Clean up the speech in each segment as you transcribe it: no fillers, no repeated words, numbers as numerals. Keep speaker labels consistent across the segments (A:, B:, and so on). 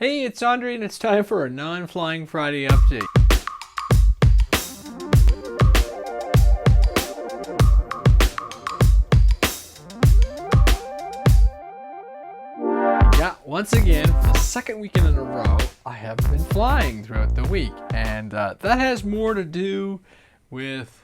A: Hey, it's Andre, and it's time for a non-flying Friday update. Yeah, once again, for the second weekend in a row, I have been flying throughout the week, and that has more to do with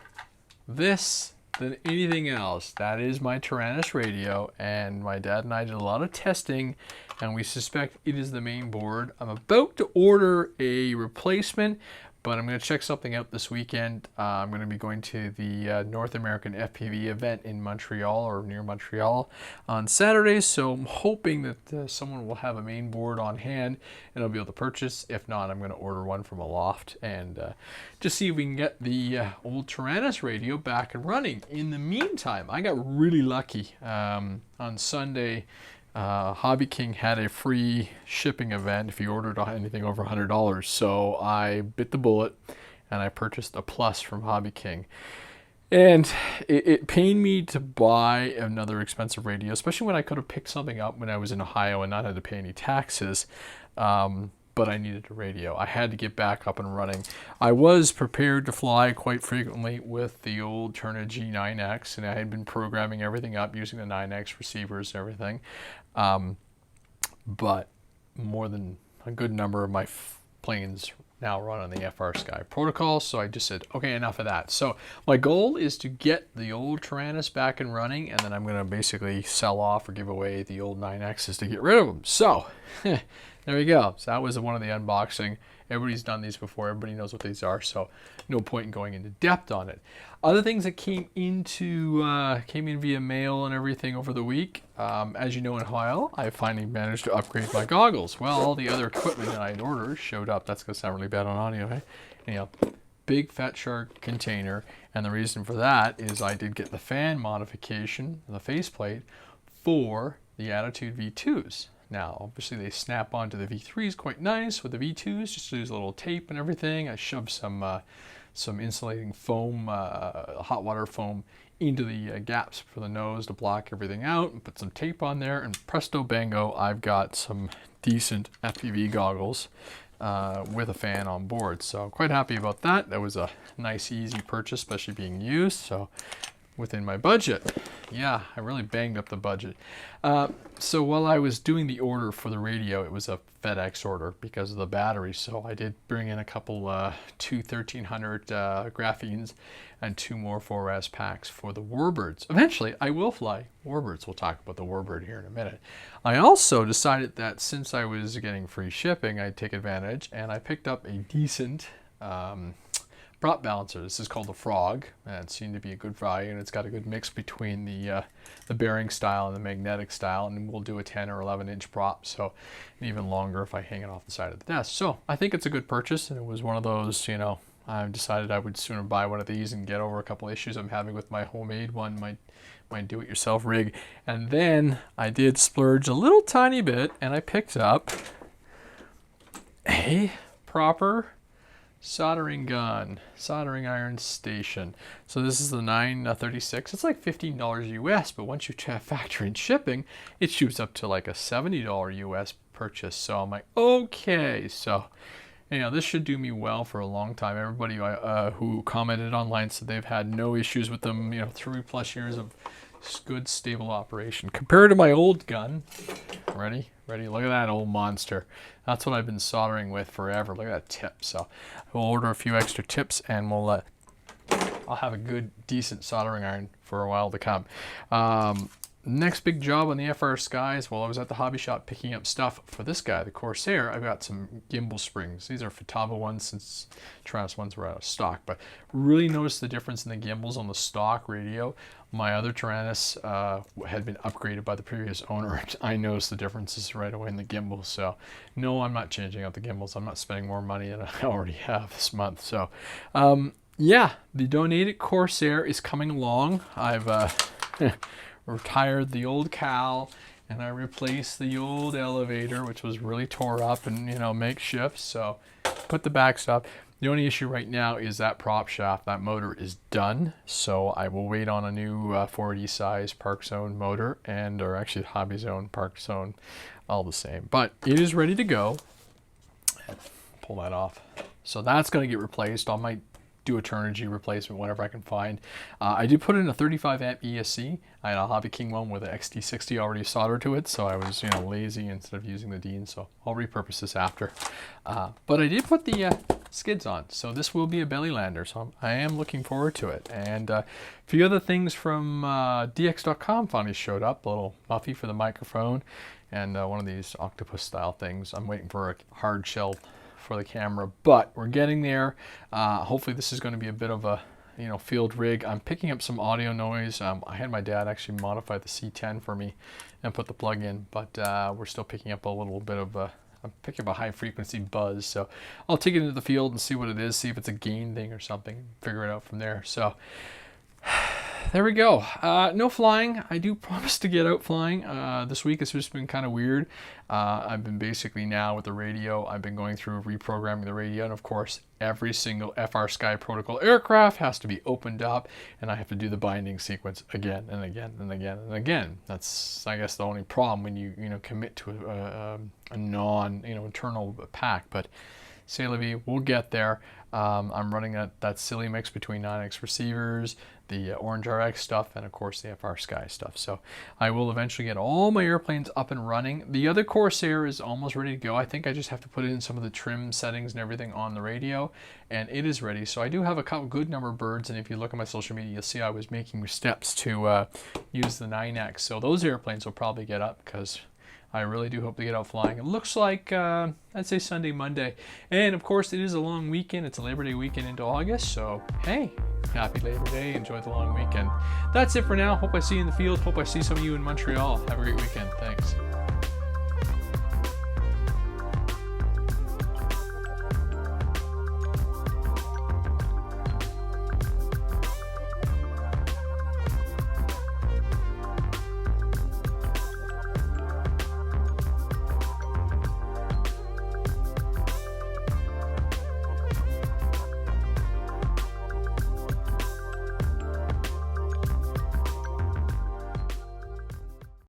A: this than anything else. That is my Taranis radio, and my dad and I did a lot of testing, and we suspect it is the main board. I'm about to order a replacement, but I'm going to check something out this weekend. I'm going to be going to the North American FPV event in Montreal, or near Montreal, on Saturday, so I'm hoping that someone will have a main board on hand and I'll be able to purchase. If not, I'm going to order one from a loft and just see if we can get the old Taranis radio back and running. In the meantime, I got really lucky. On Sunday, Hobby King had a free shipping event if you ordered anything over $100. So I bit the bullet and I purchased a Plus from Hobby King. And it pained me to buy another expensive radio, especially when I could have picked something up when I was in Ohio and not had to pay any taxes. But I needed a radio. I had to get back up and running. I was prepared to fly quite frequently with the old Turner G9X, and I had been programming everything up using the 9X receivers and everything. But more than a good number of my planes now run on the FrSky protocol, so I just said, okay, enough of that. So my goal is to get the old Taranis back and running, and then I'm going to basically sell off or give away the old 9Xs to get rid of them. So there you go. So that was one of the unboxing. Everybody's done these before. Everybody knows what these are, so no point in going into depth on it. Other things that came in via mail and everything over the week. As you know, in Ohio, I finally managed to upgrade my goggles. Well, all the other equipment that I'd ordered showed up. That's going to sound really bad on audio, hey? Anyhow, big Fat Shark container, and the reason for that is I did get the fan modification, the faceplate, for the Attitude V2s. Now, obviously, they snap onto the V3s quite nice. With the V2s, just use a little tape and everything. I shoved some insulating foam, hot water foam, into the gaps for the nose to block everything out, and put some tape on there, and presto bango, I've got some decent FPV goggles with a fan on board. So quite happy about that. That was a nice, easy purchase, especially being used. So within my budget. Yeah, I really banged up the budget. So while I was doing the order for the radio, it was a FedEx order because of the battery. So I did bring in a couple, two 1300 graphines and two more 4S packs for the Warbirds. Eventually, I will fly Warbirds. We'll talk about the Warbird here in a minute. I also decided that since I was getting free shipping, I'd take advantage, and I picked up a decent prop balancer. This is called the Frog, and it seemed to be a good value, and it's got a good mix between the bearing style and the magnetic style, and we'll do a 10 or 11 inch prop, so even longer if I hang it off the side of the desk. So I think it's a good purchase, and it was one of those, you know, I decided I would sooner buy one of these and get over a couple issues I'm having with my homemade one, my do-it-yourself rig. And then I did splurge a little tiny bit, and I picked up a proper soldering gun, soldering iron station. So this is the 936. It's like $15 US, but once you factor in shipping, it shoots up to like a $70 US purchase. So I'm like, okay, so you know, this should do me well for a long time. Everybody who commented online said they've had no issues with them, you know, 3+ years of good stable operation compared to my old gun. Ready, look at that old monster. That's what I've been soldering with forever. Look at that tip. So we'll order a few extra tips, and I'll have a good decent soldering iron for a while to come. Next big job on the FrSky, while I was at the hobby shop picking up stuff for this guy, the Corsair, I've got some gimbal springs. These are Futaba ones since Taranis ones were out of stock, but really noticed the difference in the gimbals on the stock radio. My other Taranis had been upgraded by the previous owner. I noticed the differences right away in the gimbals. So no, I'm not changing out the gimbals. I'm not spending more money than I already have this month. So yeah, the donated Corsair is coming along. I've retired the old cowl, and I replaced the old elevator, which was really tore up and, you know, makeshift. So put the backstop. The only issue right now is that prop shaft. That motor is done, so I will wait on a new 480 size Park Zone motor, or actually Hobby Zone, Park Zone, all the same. But it is ready to go. pull that off. So that's going to get replaced. I might do a Turnigy replacement whenever I can find. I did put in a 35 amp ESC. I had a Hobby King one with an XT60 already soldered to it, so I was lazy instead of using the Dean, so I'll repurpose this after. But I did put the skids on, so this will be a belly lander, so I am looking forward to it. And a few other things from DX.com finally showed up, a little muffy for the microphone, and one of these octopus style things. I'm waiting for a hard shell for the camera, but we're getting there. Hopefully this is going to be a bit of a field rig. I'm picking up some audio noise. I had my dad actually modify the C10 for me and put the plug in, but we're still picking up a little bit of I'm picking up a high frequency buzz, so I'll take it into the field and see what it is, see if it's a gain thing or something, figure it out from there. So there we go. No flying. I do promise to get out flying. This week it's just been kind of weird. I've been basically now with the radio, I've been going through reprogramming the radio, and of course every single FrSky protocol aircraft has to be opened up, and I have to do the binding sequence again and again and again and again. That's, I guess, the only problem when you commit to a non internal pack, but c'est la vie, we'll get there. I'm running that silly mix between 9X receivers, the Orange RX stuff, and of course the FrSky stuff. So I will eventually get all my airplanes up and running. The other Corsair is almost ready to go. I think I just have to put in some of the trim settings and everything on the radio, and it is ready. So I do have a good number of birds, and if you look at my social media, you'll see I was making steps to use the 9X. So those airplanes will probably get up, because I really do hope to get out flying. It looks like, I'd say Sunday, Monday. And of course, it is a long weekend. It's a Labor Day weekend into August. So, hey, happy Labor Day. Enjoy the long weekend. That's it for now. Hope I see you in the field. Hope I see some of you in Montreal. Have a great weekend. Thanks.